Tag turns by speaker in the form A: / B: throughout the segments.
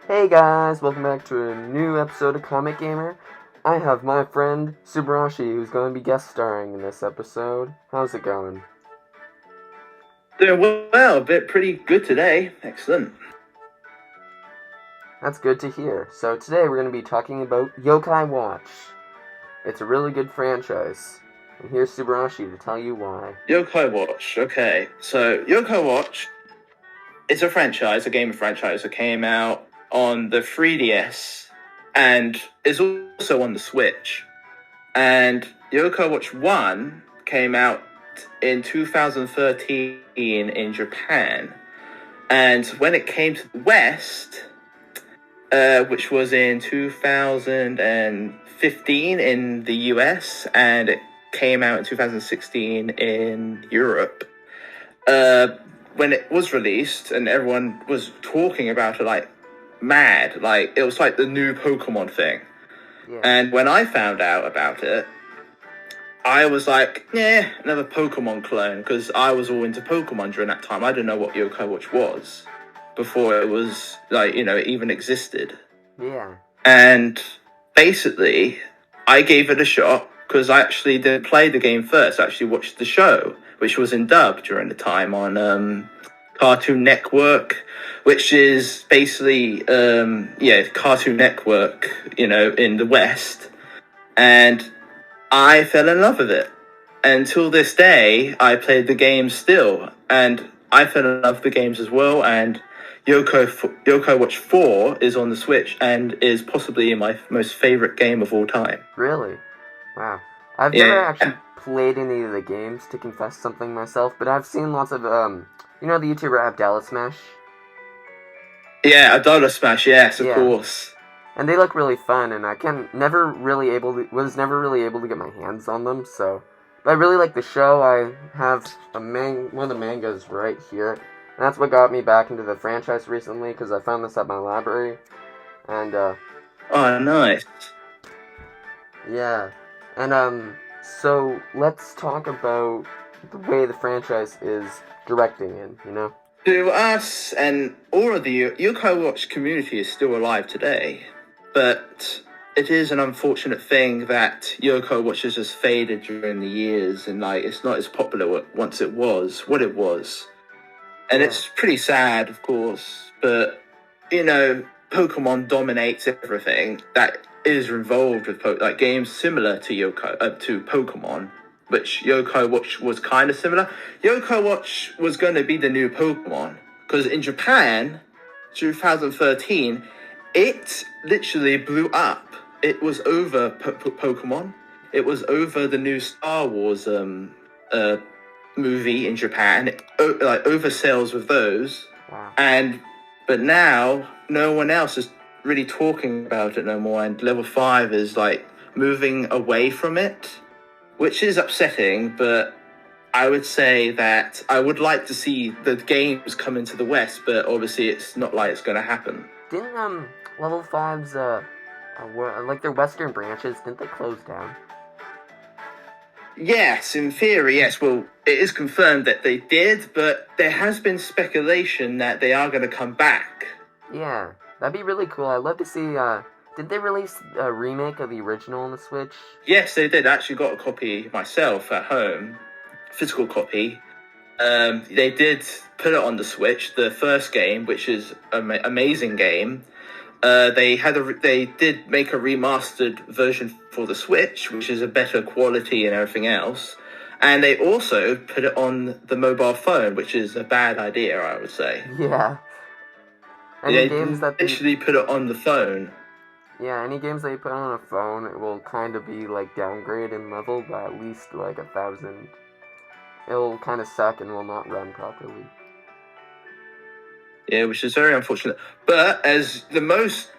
A: Hey guys, welcome back to a new episode of Comic Gamer. I have my friend Subarashii who's going to be guest starring in this episode. How's it going?
B: Doing well, pretty good today. Excellent.
A: That's good to hear. So today we're going to be talking about Yokai Watch. It's a really good franchise. And here's Subarashii to tell you why.
B: Yokai Watch. Okay, so Yokai Watch is a franchise, a game franchise that came out on the 3DS and is also on the Switch. And Yokai Watch 1 came out in 2013 in Japan. And when it came to the West, which was in 2015 in the US, and it came out in 2016 in Europe. When it was released, and everyone was talking about it like mad, like it was like the new Pokemon thing.
A: Yeah.
B: And when I found out about it, I was like, yeah, another Pokemon clone, because I was all into Pokemon during that time. I didn't know what Yokai Watch was before it was, like, it even existed.
A: Yeah.
B: And basically, I gave it a shot, because I actually didn't play the game first. I actually watched the show, which was in dub during the time on Cartoon Network, which is basically, Cartoon Network, in the West. And I fell in love with it. Until this day, I played the game still, and I fell in love with the games as well. And Yokai Watch 4 is on the Switch and is possibly my most favorite game of all time.
A: Really? Wow. I've never actually played any of the games, to confess something myself, but I've seen lots of, the YouTuber Abdallah Smash?
B: Yeah, Abdallah Smash, yes, of course.
A: And they look really fun, and I was never really able to get my hands on them, so... But I really like the show. I have one of the mangas right here, and that's what got me back into the franchise recently, because I found this at my library, and,
B: Oh, nice.
A: Yeah, and, so let's talk about the way the franchise is directing in,
B: To us, and all of the Yokai Watch community is still alive today. But it is an unfortunate thing that Yokai Watch has just faded during the years, and it's not as popular once it was what it was. And it's pretty sad, of course, but Pokemon dominates everything that is involved with games similar to to Pokemon, which Yokai Watch was kind of similar. Yokai Watch was going to be the new Pokemon, because in Japan, 2013, it literally blew up. It was over Pokemon. It was over the new Star Wars movie in Japan. Over sales with those.
A: Wow.
B: But now no one else is really talking about it no more. And Level 5 is moving away from it, which is upsetting. But I would say that I would like to see the games come into the West, but obviously it's not like it's going to happen.
A: Didn't Level 5's their western branches, didn't they close down?
B: Yes, in theory, yes. Well, it is confirmed that they did, but there has been speculation that they are going to come back.
A: Yeah, that'd be really cool. I'd love to see, did they release a remake of the original on the Switch?
B: Yes, they did. I actually got a copy myself at home, physical copy. They did put it on the Switch, the first game, which is an amazing game. They did make a remastered version for the Switch, which is a better quality and everything else. And they also put it on the mobile phone, which is a bad idea, I would say.
A: Yeah.
B: They literally put it on the phone.
A: Yeah, any games that you put on a phone, it will kind of be downgrade in level by at least 1,000. It'll kind of suck and will not run properly.
B: Yeah, which is very unfortunate. But as the most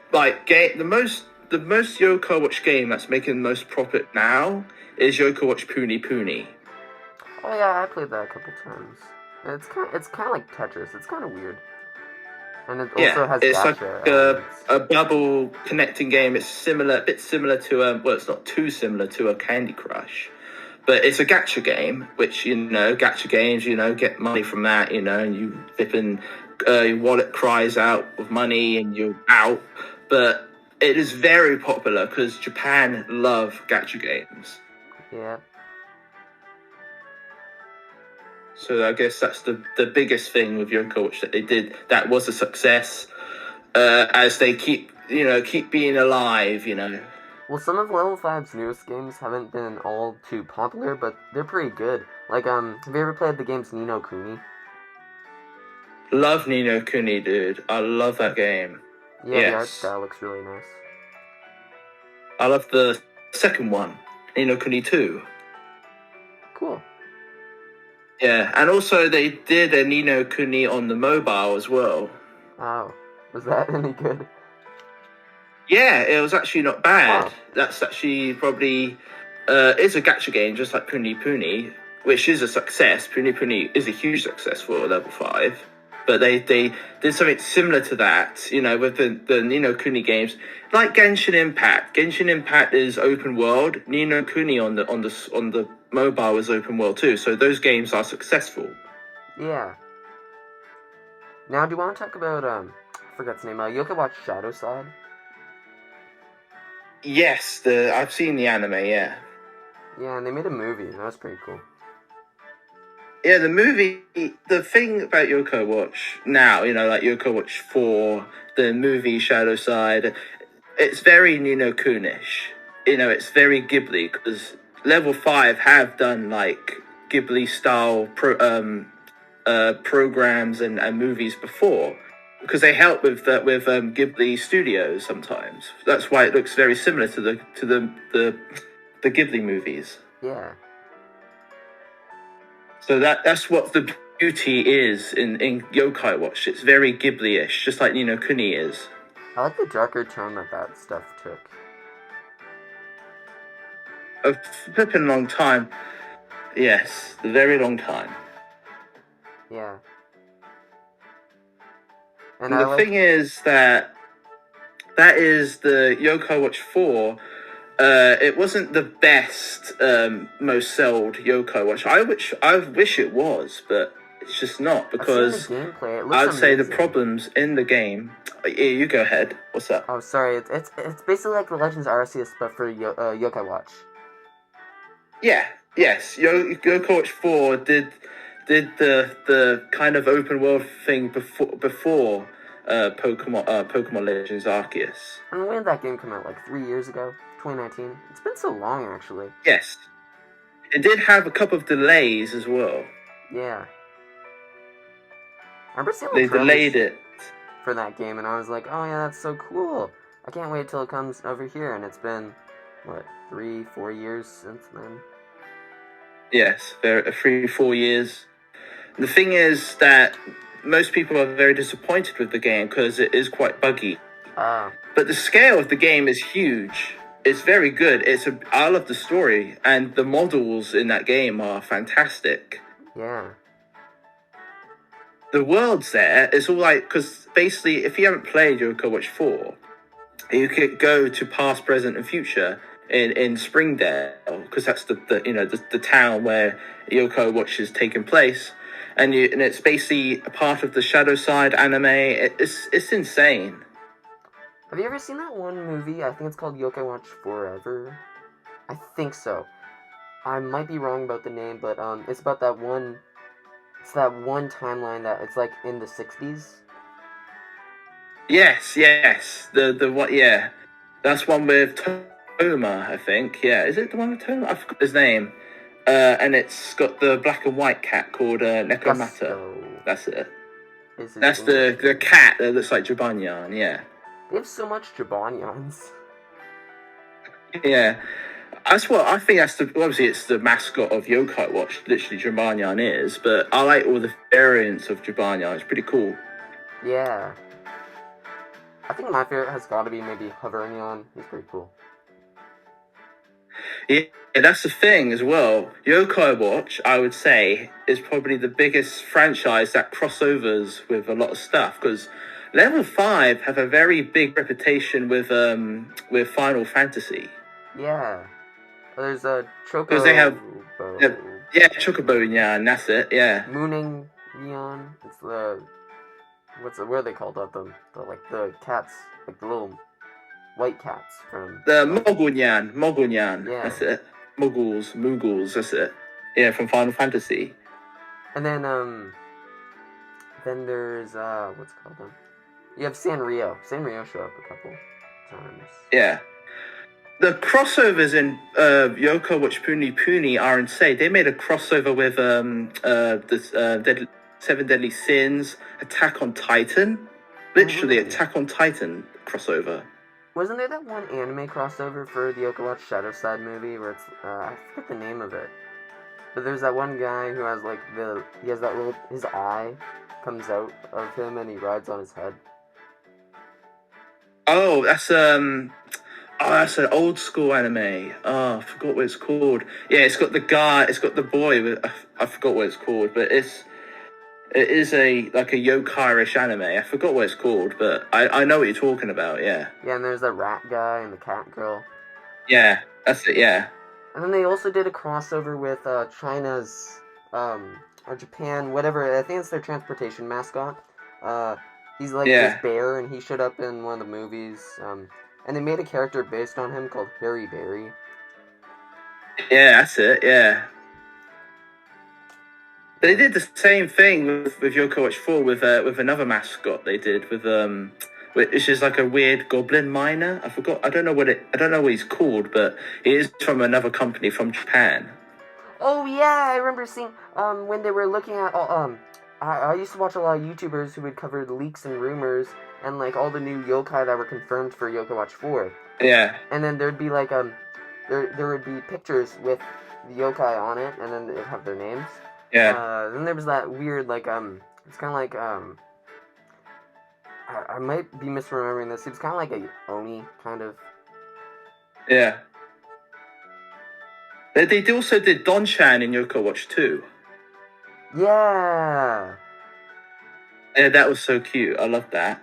B: Yokai Watch game that's making the most profit now is Yokai Watch Puni Puni.
A: Oh yeah, I played that a couple times. It's kind of like Tetris. It's kind of weird. And it also has gacha.
B: It's like a bubble connecting game. It's a bit similar to it's not too similar to a Candy Crush. But it's a gacha game, which, gacha games, get money from that, and you flip and your wallet cries out with money and you're out. But it is very popular because Japan love gacha games.
A: Yeah.
B: So I guess that's the biggest thing with Yoko Watch that they did that was a success. As they keep being alive.
A: Well, some of Level 5's newest games haven't been all too popular, but they're pretty good. Like, have you ever played the games Ni no Kuni?
B: Love Ni no Kuni, dude. I love that game.
A: Yeah, the art
B: Yes.
A: style looks really nice.
B: I love the second one, Ni no Kuni 2.
A: Cool.
B: Yeah, and also they did a Ni no Kuni on the mobile as well.
A: Oh, was that any good?
B: Yeah, it was actually not bad.
A: Wow.
B: That's actually probably is a gacha game, just like Puni Puni, which is a success. Puni Puni is a huge success for Level 5. But they did something similar to that, with the Ni no Kuni games, like Genshin Impact. Genshin Impact is open world. Ni no Kuni on the mobile is open world too. So those games are successful.
A: Yeah. Now, do you want to talk about, I forgot its name, Yokai Watch Shadow Side?
B: Yes, I've seen the anime. Yeah.
A: Yeah, and they made a movie, and that was pretty cool.
B: Yeah, the movie, the thing about Yoko Watch now, like Yoko Watch 4, the movie Shadow Side, it's very Ni no Kunish. It's very Ghibli, because Level 5 have done, like, Ghibli-style programs and movies before, because they help with Ghibli Studios sometimes. That's why it looks very similar to the Ghibli movies.
A: Yeah.
B: So that's what the beauty is in Yokai Watch. It's very Ghibli-ish, just like Ni no Kuni is.
A: I like the darker tone that stuff took.
B: A flipping long time. Yes, a very long time.
A: Yeah.
B: And the thing is that is the Yokai Watch 4. It wasn't the best, most sold Yokai Watch. I wish it was, but it's just not, because
A: I've seen the gameplay. It looks
B: I'd say the
A: amazing.
B: problems in the game. Yeah, you go ahead. What's up?
A: Oh, sorry. It's basically like the Legends Arceus, but for Yokai Watch.
B: Yeah. Yes. Yokai Watch 4 did the kind of open world thing before Pokemon Legends Arceus.
A: And when did that game come out? Like 3 years ago? 2019? It's been so long, actually.
B: Yes. It did have a couple of delays as well.
A: Yeah. I remember seeing
B: They delayed it
A: for that game, and I was like, oh yeah, that's so cool. I can't wait till it comes over here, and it's been, 3-4 years since then?
B: Yes, 3-4 years. The thing is that most people are very disappointed with the game because it is quite buggy. But the scale of the game is huge. It's very good. I love the story, and the models in that game are fantastic.
A: Yeah.
B: The world's there. It's all like, because basically, if you haven't played Yokai Watch 4, you could go to past, present, and future in Springdale, because that's the town where Yokai Watch is taking place, and it's basically a part of the Shadow Side anime. It's insane.
A: Have you ever seen that one movie? I think it's called Yokai Watch Forever. I think so. I might be wrong about the name, but it's about that one. It's that one timeline that it's like in the 60s.
B: Yes. The what? Yeah, that's one with Toma, I think. Yeah, is it the one with Toma? I forgot his name. And it's got the black and white cat called Nekomata. That's it. That's the cat that looks like Jibanyan. Yeah.
A: They have so much Jabanyans.
B: Yeah. I think obviously it's the mascot of Yokai Watch, literally Jibanyan is, but I like all the variants of Jibanyan. It's pretty cool.
A: Yeah. I think my favorite has got to be maybe Hovernyan. He's pretty cool.
B: Yeah, that's the thing as well. Yokai Watch, I would say, is probably the biggest franchise that crossovers with a lot of stuff, because Level 5 have a very big reputation with Final Fantasy.
A: Yeah. There's a Chocobo.
B: Because they have... Yeah, Chocobo Nyan, that's it, yeah.
A: Mooning Neon. It's the what are they called? The cats, like the little white cats from
B: The Mogulyan.
A: Yeah.
B: That's it. Muggles. That's it. Yeah, from Final Fantasy.
A: And then there's what's it called? You have Sanrio. Sanrio show up a couple times.
B: Yeah. The crossovers in Yoko Watch Puni Puni are insane. They made a crossover with Seven Deadly Sins, Attack on Titan. Literally,
A: Really?
B: Attack on Titan crossover.
A: Wasn't there that one anime crossover for the Yoko Watch Shadow Side movie where it's I forget the name of it, but there's that one guy who has like he has that little, his eye comes out of him and he rides on his head.
B: Oh, that's that's an old school anime. Oh, I forgot what it's called. Yeah, it's got the boy with, I forgot what it's called, but it is like a yokai-ish anime. I forgot what it's called, but I know what you're talking about, yeah.
A: Yeah, and there's that rat guy and the cat girl.
B: Yeah, that's it, yeah.
A: And then they also did a crossover with China's or Japan, whatever. I think it's their transportation mascot. He's like this bear, and he showed up in one of the movies. And they made a character based on him called Harry Berry.
B: Yeah, that's it, yeah. They did the same thing with Yoko Watch 4 with another mascot they did with which is like a weird goblin miner. I don't know what he's called, but he is from another company from Japan.
A: Oh yeah, I remember seeing when they were looking at I used to watch a lot of YouTubers who would cover the leaks and rumors and like all the new yokai that were confirmed for Yoko Watch 4.
B: Yeah.
A: And then there'd be like there would be pictures with the yokai on it, and then it'd have their names.
B: Yeah.
A: Then there was that weird it's kind of like I might be misremembering this. It was kind of like a Oni kind of.
B: Yeah. They also did Don-chan in Yoko Watch 2.
A: Yeah.
B: Yeah, that was so cute. I love that.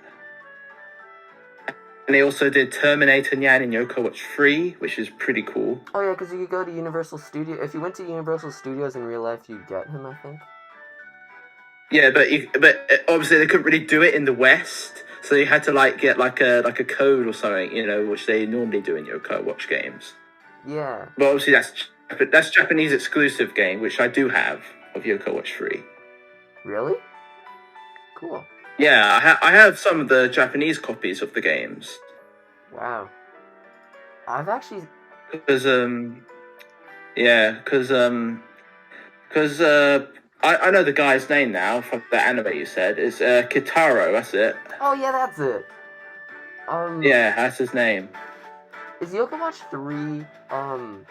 B: And they also did Terminator Nyan in Yoko Watch 3, which is pretty cool.
A: Oh yeah, because you could go to Universal Studios. If you went to Universal Studios in real life, you'd get him, I think.
B: Yeah, but obviously they couldn't really do it in the West, so you had to get like a code or something, which they normally do in Yoko Watch games.
A: Yeah.
B: But obviously that's Japanese exclusive game, which I do have of Yoko Watch 3.
A: Really? Cool.
B: Yeah, I have some of the Japanese copies of the games.
A: Wow. I've actually...
B: Because, I know the guy's name now from the anime you said. It's Kitaro, that's it.
A: Oh yeah, that's it.
B: Yeah, that's his name.
A: Is Yoko Watch 3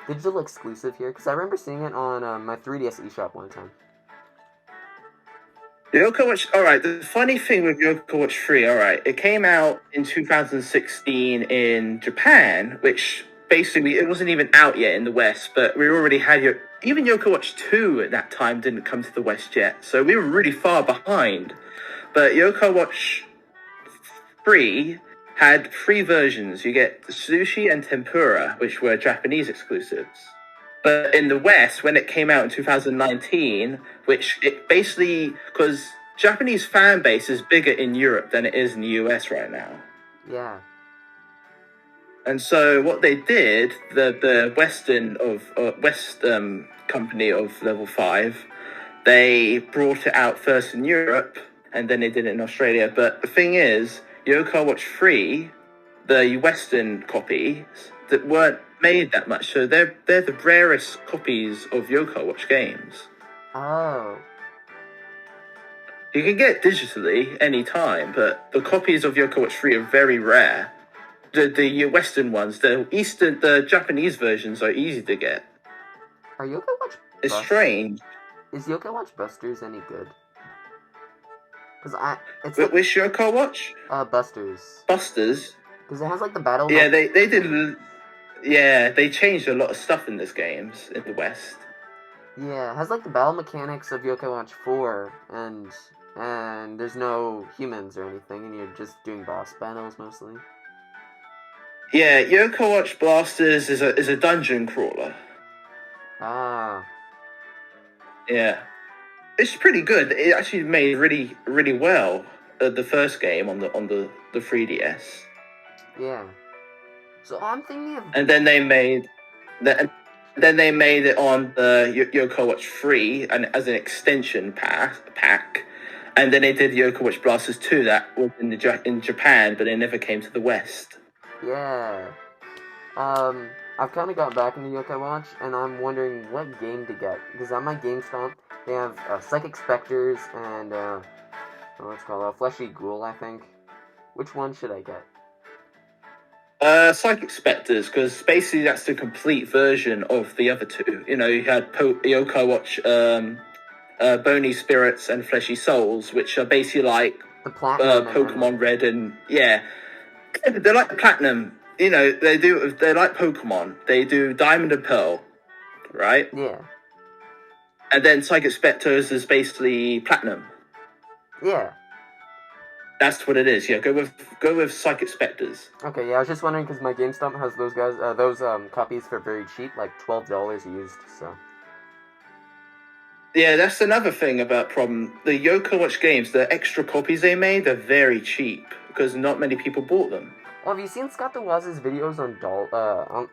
A: digital exclusive here? Because I remember seeing it on my 3DS eShop one time.
B: Yoko Watch, alright, the funny thing with Yoko Watch 3, alright, it came out in 2016 in Japan, which basically, it wasn't even out yet in the West, but we already had even Yoko Watch 2 at that time didn't come to the West yet, so we were really far behind. But Yoko Watch 3 had 3 versions. You get sushi and tempura, which were Japanese exclusives. But in the West, when it came out in 2019, which it basically, because Japanese fan base is bigger in Europe than it is in the US right now.
A: Yeah.
B: And so what they did, the West company of Level 5, they brought it out first in Europe, and then they did it in Australia. But the thing is, Yoko Watch 3, the Western copies, that weren't made that much, so they're the rarest copies of Yoko Watch games.
A: Oh.
B: You can get digitally any time, but the copies of Yoko Watch 3 are very rare. The Western ones, the Japanese versions are easy to get.
A: Are Yoko Watch
B: It's strange.
A: Is Yoko Watch Busters any good? Because
B: Which Yoko Watch?
A: Busters.
B: Busters?
A: Because it has like the battle.
B: Yeah, they did. Yeah, they changed a lot of stuff in this games in the West.
A: Yeah, it has like the battle mechanics of Yoko Watch 4, and there's no humans or anything, and you're just doing boss battles mostly.
B: Yeah, Yoko Watch Blasters is a dungeon crawler.
A: Ah.
B: Yeah. It's pretty good. It actually made really, really well. the first game on the 3DS.
A: Yeah. So I'm thinking of.
B: And then they made it on the Yoko Watch 3 and as an extension pack. And then they did Yoko Watch Blasters 2 that was in Japan, but it never came to the West.
A: Yeah. I've kind of got back into Yokai Watch, and I'm wondering what game to get. Because on my GameStop, they have Psychic Spectres and, what's it called? Fleshy Ghoul, I think. Which one should I get?
B: Psychic Spectres, because basically that's the complete version of the other two. You know, you had Yoko Watch, Bony Spirits and Fleshy Souls, which are basically like
A: The Platinum
B: Pokemon Red and they're like Platinum. You know, they're like Pokemon. They do Diamond and Pearl, right?
A: Yeah.
B: And then Psychic Spectres is basically Platinum.
A: Yeah.
B: That's what it is. Yeah, go with Psychic Spectres.
A: Okay, yeah, I was just wondering because my GameStop has those copies for very cheap, like $12 used. So.
B: Yeah, that's another thing about problem. The Yoko Watch games, the extra copies they made, they're very cheap because not many people bought them.
A: Well, have you seen Scott DeWaz's videos on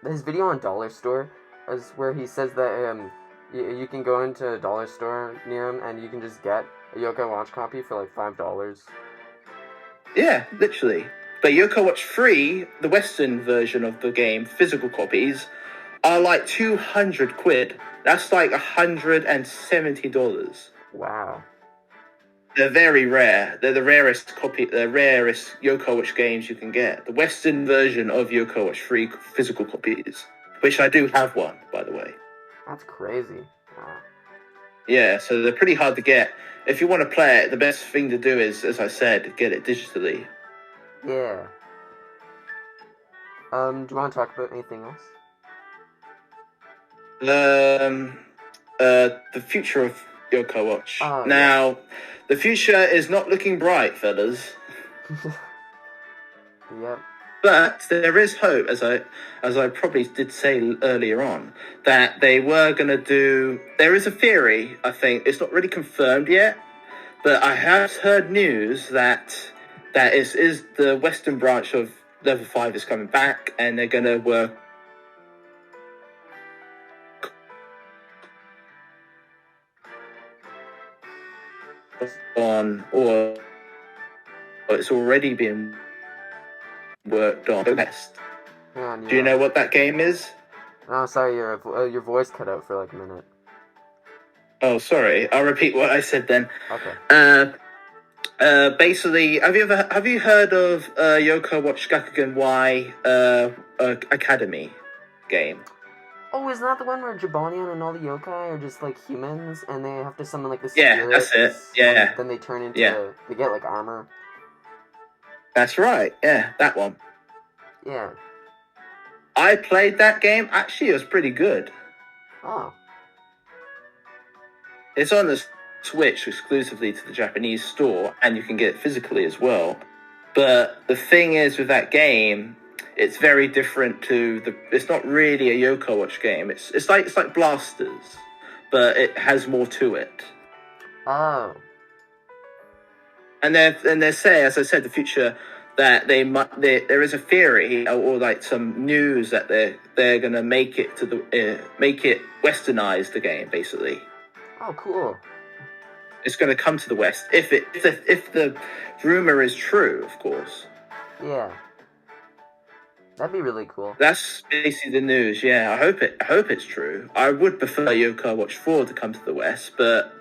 A: his video on Dollar Store, is where he says that you can go into a dollar store near him and you can just get a Yoko Watch copy for like $5.
B: Yeah, literally. But Yoko Watch 3, the Western version of the game, physical copies, are like 200 quid. That's like $170.
A: Wow.
B: They're very rare. They're the rarest Yoko Watch games you can get. The Western version of Yoko Watch 3 physical copies, which I do have one, by the way.
A: That's crazy. Wow.
B: Yeah, so they're pretty hard to get. If you want to play it, the best thing to do is, as I said, get it digitally.
A: Yeah. Do you want to talk about anything else?
B: The future of Yoko Watch.
A: Oh,
B: now,
A: yeah.
B: The future is not looking bright, fellas.
A: Yep.
B: But there is hope, as I probably did say earlier on, that they were going to do. There is a theory, I think it's not really confirmed yet, but I have heard news that is the Western branch of Level 5 is coming back, and they're going to work on, or it's already been worked on. West. Do you know what that game is?
A: Oh, sorry, your voice cut out for like a minute.
B: Oh, sorry. I'll repeat what I said then.
A: Okay.
B: Basically, have you heard of Yoko Watch Gakugan Y Academy game?
A: Oh, isn't that the one where Jabonian and all the yokai are just like humans, and they have to summon like the
B: Yeah,
A: spirits?
B: that's it. Yeah.
A: Then they turn into they get like armor.
B: That's right. Yeah, that one.
A: Yeah.
B: I played that game. Actually, it was pretty good.
A: Oh.
B: It's on the Switch exclusively to the Japanese store, and you can get it physically as well. But the thing is with that game, it's very different to it's not really a Yoko Watch game. It's like Blasters, but it has more to it.
A: Oh.
B: And they say, as I said, the future that there is a theory or like some news that they're gonna make it westernized the game basically.
A: Oh, cool.
B: It's going to come to the West if the rumor is true, of course.
A: Yeah. That'd be really cool.
B: That's basically the news. Yeah, I hope it's true. I would prefer Yoko Watch 4 to come to the West, but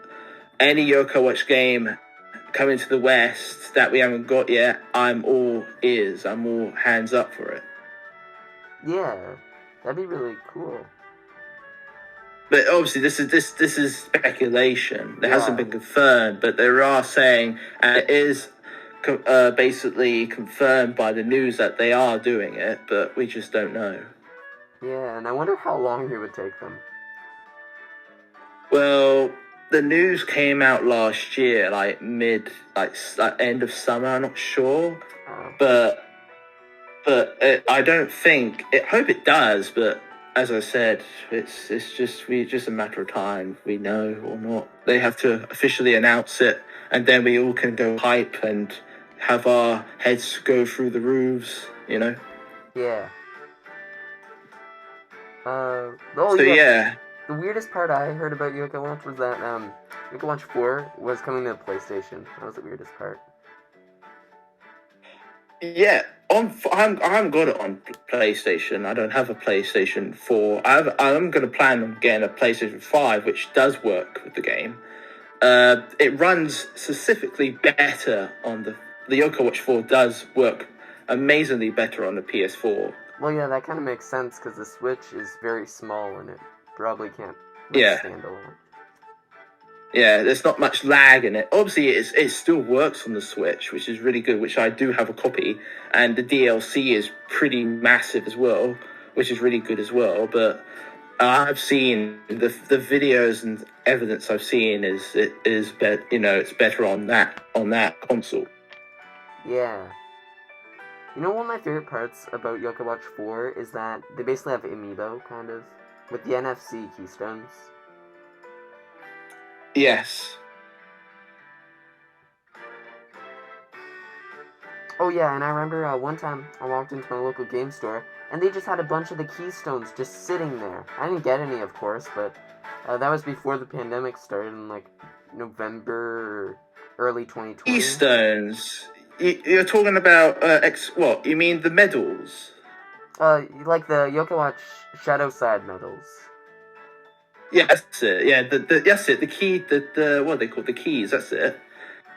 B: any Yoko Watch game coming to the West that we haven't got yet, I'm all ears. I'm all hands up for it.
A: Yeah, that'd be really cool.
B: But obviously, this is speculation. It hasn't been confirmed, but they are saying, and it is basically confirmed by the news that they are doing it, but we just don't know.
A: Yeah, and I wonder how long it would take them.
B: Well, the news came out last year, like end of summer. I'm not sure, but I don't think. I hope it does, but. As I said, it's just a matter of time. We know or not. They have to officially announce it, and then we all can go hype and have our heads go through the roofs, you know?
A: Yeah. Oh
B: So
A: yeah.
B: yeah.
A: The weirdest part I heard about Yokai Watch was that Yokai Watch 4 was coming to PlayStation. That was the weirdest part.
B: Yeah, I haven't got it on PlayStation. I don't have a PlayStation 4. I'm going to plan on getting a PlayStation 5, which does work with the game. It runs specifically better on the Yokai Watch 4 does work amazingly better on the PS4.
A: Well, yeah, that kind of makes sense because the Switch is very small and it probably can't
B: Yeah.
A: stand a lot.
B: Yeah, there's not much lag in it. Obviously, it still works on the Switch, which is really good, which I do have a copy. And the DLC is pretty massive as well, which is really good as well. But I've seen the videos and evidence I've seen it's better on that console.
A: Yeah. You know, one of my favorite parts about Yokai Watch 4 is that they basically have amiibo, kind of, with the NFC keystones.
B: Yes.
A: Oh yeah, and I remember one time I walked into my local game store, and they just had a bunch of the keystones just sitting there. I didn't get any, of course, but that was before the pandemic started in, like, November, early 2020.
B: Keystones. You're talking about what? You mean the medals?
A: Like the Yokai Watch Shadow Side medals.
B: Yeah, that's it. Yeah, that's it. The key, the what are they called? The keys. That's it.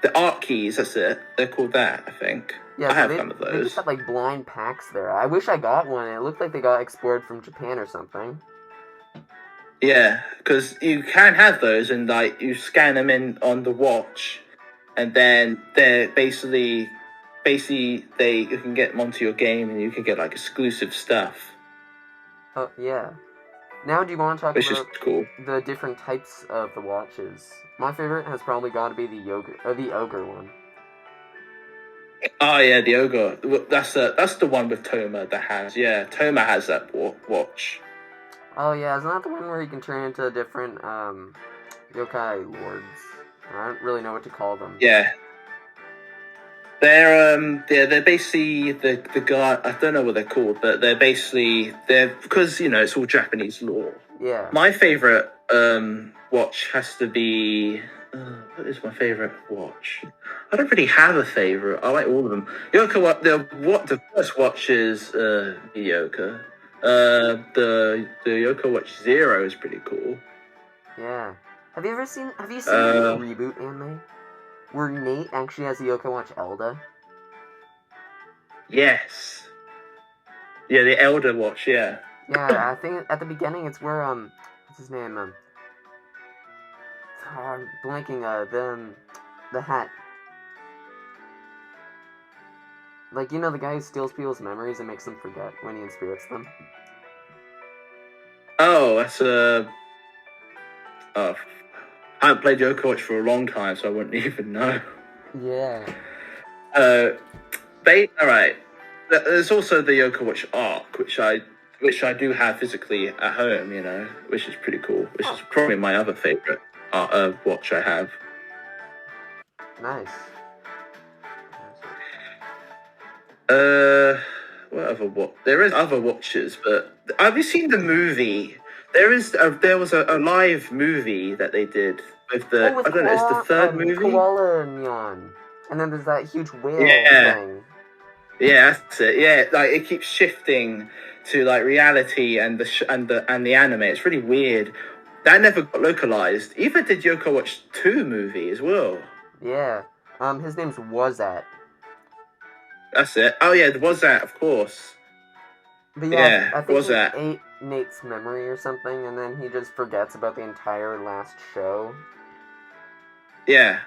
B: The art keys. That's it. They're called that. I think.
A: Yeah,
B: I
A: so
B: have
A: they,
B: some of
A: they just
B: those.
A: had like blind packs there. I wish I got one. It looked like they got exported from Japan or something.
B: Yeah, because you can have those, and like you scan them in on the watch, and then they're basically you can get them onto your game, and you can get like exclusive stuff,
A: Oh yeah. Now, do you want to talk
B: which is
A: about
B: cool.
A: the different types of the watches? My favorite has probably got to be the ogre one.
B: Oh yeah, the ogre. That's the one with Toma that has. Yeah, Toma has that watch.
A: Oh yeah, isn't that the one where you can turn into different yokai lords? I don't really know what to call them.
B: Yeah. They're basically the guy. I don't know what they're called, but they're because it's all Japanese law.
A: Yeah.
B: My favorite watch has to be. What is my favorite watch? I don't really have a favorite. I like all of them. The first watch is mediocre. The Yoko Watch Zero is pretty cool.
A: Yeah. Have you seen the reboot anime? Where Nate actually has the Yokai Watch Elda?
B: Yes. Yeah, the Elder Watch, yeah.
A: Yeah, I think at the beginning it's where, what's his name, I'm blanking, the hat. Like, the guy who steals people's memories and makes them forget when he inspirits them?
B: Oh, that's I haven't played Yoko Watch for a long time, so I wouldn't even know.
A: Yeah.
B: Alright. There's also the Yoko Watch Arc, which I do have physically at home, which is pretty cool. Which is probably my other favorite watch I have.
A: Nice.
B: What other watch? There is other watches, but have you seen the movie? There was a live movie that they did with the I don't know. It's the third movie.
A: Koala Nyan, and then there's that huge whale thing.
B: Yeah, that's it. Yeah, like it keeps shifting to like reality and the anime. It's really weird. That never got localized. Either did Yoko Watch 2 movie as well.
A: Yeah. His name's Wazat.
B: That's it. Oh yeah, was that of course.
A: But yeah, I think
B: was that
A: ate Nate's memory or something, and then he just forgets about the entire last show.
B: Yeah.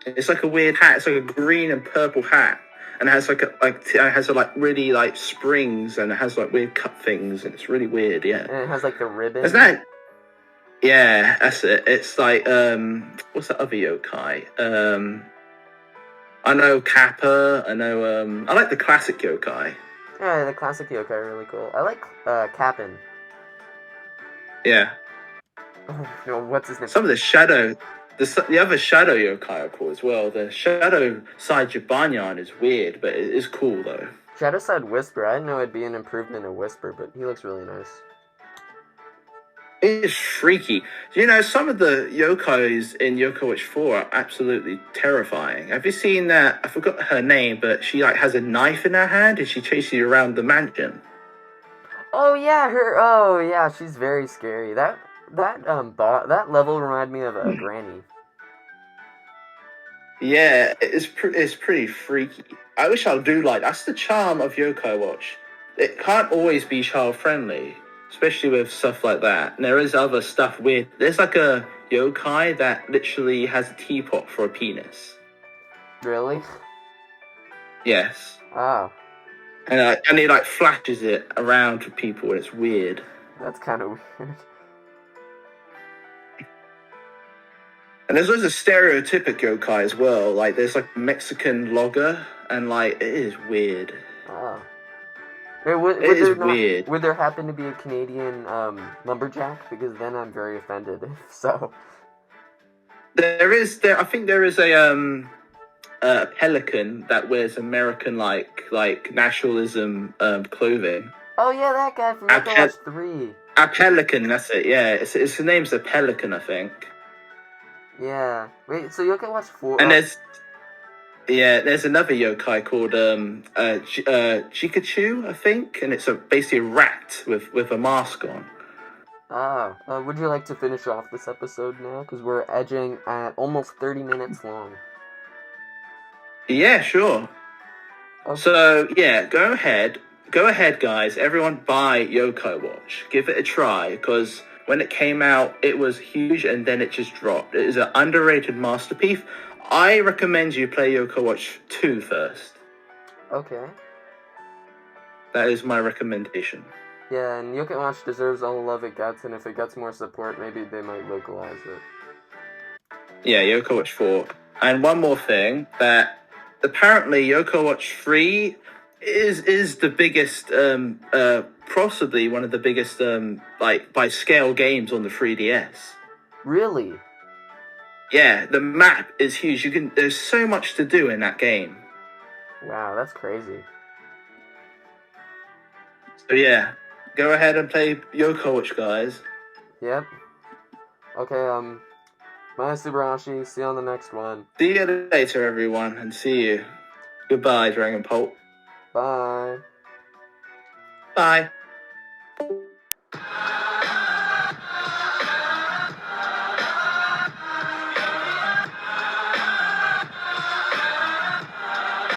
B: It's like a weird hat. It's like a green and purple hat, and it has really like springs, and it has like weird cut things, and it's really weird. Yeah.
A: And it has like the ribbon.
B: Isn't that? Yeah, that's it. It's like what's that other yokai? I know Kappa. I know I like the classic yokai.
A: Yeah, the classic yokai are really cool. I like Kappin.
B: Yeah.
A: Oh, no, what's his name?
B: Some of the shadow. The other shadow yokai are cool as well. The shadow side Jibanyan is weird, but it is cool though.
A: Shadowside Whisper. I didn't know it'd be an improvement in Whisper, but he looks really nice.
B: It is freaky. You know, some of the yokais in Yoko Witch 4 are absolutely terrifying. Have you seen that? I forgot her name, but she like has a knife in her hand and she chases you around the mansion.
A: Oh yeah, her. Oh yeah, she's very scary. That level reminded me of a Granny.
B: Yeah, it's pretty freaky. I wish I'll do like that's the charm of Yoko Watch. It can't always be child friendly, especially with stuff like that. And there is other stuff weird. There's like a yokai that literally has a teapot for a penis.
A: Really?
B: Yes,
A: Oh,
B: and he like flashes it around to people, and it's weird.
A: that's kind of weird.
B: And there's loads of stereotypic yokai as well. Like there's like a Mexican logger, and like it is weird.
A: Oh. Hey, would
B: It is
A: there not?
B: weird.
A: Would there happen to be a Canadian lumberjack? Because then I'm very offended. If so.
B: I think there is a pelican that wears American like nationalism clothing.
A: Oh yeah, that guy from
B: A
A: Yoko Watch 3.
B: A pelican, that's it. Yeah, it's his name's a pelican, I think.
A: Yeah. Wait, so Yoko Watch 4.
B: And there's another yokai called Chikachu, I think, and it's basically a rat with a mask on.
A: Would you like to finish off this episode now? Because we're edging at almost 30 minutes long.
B: Yeah, sure.
A: Okay.
B: So yeah, go ahead, guys. Everyone, buy Yoko Watch. Give it a try because when it came out, it was huge, and then it just dropped. It is an underrated masterpiece. I recommend you play Yoko Watch 2 first.
A: Okay.
B: That is my recommendation.
A: Yeah, and Yoko Watch deserves all the love it gets, and if it gets more support, maybe they might localize it.
B: Yeah, Yoko Watch 4. And one more thing, that apparently Yoko Watch 3 is the biggest, possibly one of the biggest, like, by scale games on the 3DS.
A: Really?
B: Yeah, the map is huge. There's so much to do in that game.
A: Wow, that's crazy.
B: So yeah, go ahead and play Yoko Watch, guys.
A: Yep. Okay, bye, Subarashii. See you on the next one.
B: See you later, everyone, and see you. Goodbye, Dragon Pulp.
A: Bye.
B: Bye.